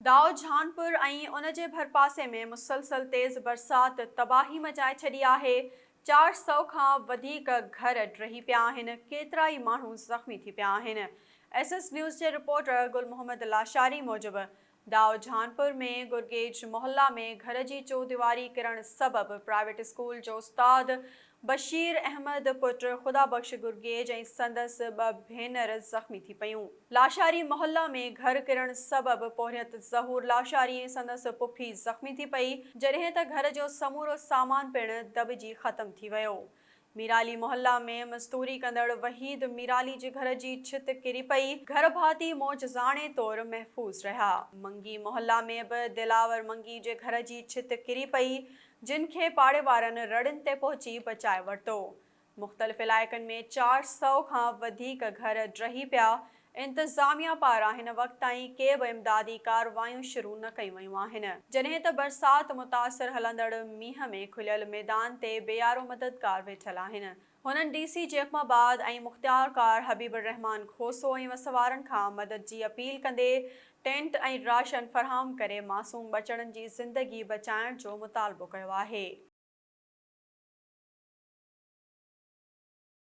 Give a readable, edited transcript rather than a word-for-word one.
दाऊ जहानपुर ऐं उन जे भरपासे में मुसलसल तेज़ बरसात तबाही मचाए छॾी आहे। 400 खां वधीक घर ड्रही पिया आहिनि, केतिरा ई माण्हू ज़ख़्मी थी पिया आहिनि। एसएस न्यूज़ जे रिपोर्टर गुल मोहम्मद लाशारी मूजिबि दाऊ जहानपुर में गुरगेज मोहल्ला में घर जी चौदीवारी किरण सबबि प्राइवेट स्कूल जो उस्ताद बशीर अहमद पुटु ख़ुदा बख़्श गुरगेज ऐं संदसि ॿ भेनर ज़ख़्मी थी पयूं। लाशारी मोहल्ला में घर किरण सबबि पोरियत ज़हूर लाशारी ऐं संदसि पुफी ज़ख़्मी थी पई, जॾहिं त घर जो समूरो सामान पिणु दॿिजी ख़तम थी वियो। मीराली मोहल्ला में मज़दूरी कंदड़ वहीद मीराली जे घर जी छित किरी पई, घर भाती मौजज़ाणे तौरु महफ़ूज़ रहिया। मंगी मोहल्ला में बि दिलावर मंगी जे घर जी छित किरी पई, जिन खे पाड़े वारनि रड़ियुनि ते पहुची बचाए वरितो। मुख़्तलिफ़ इलाइक़नि में 400 खां वधीक घर ड्रही पिया। इंतिज़ामिया पारां हिन वक़्त ताईं के बि इमदादी कारवायूं शुरू न कयूं वयूं आहिनि, जॾहिं त बरसात मुतासिर हलंदड़ मींहं में खुलियल मैदान ते बेयारो मददगार वेठल आहिनि। हुननि डीसी जैकमाबाद ऐं मुख़्तियारकार हबीबुर रहमान खोसो ऐं वसवारनि खां मदद जी अपील कंदे टेंट ऐं राशन फ़राहम करे मासूम बचड़नि जी ज़िंदगी बचाइण जो मुतालबो कयो आहे।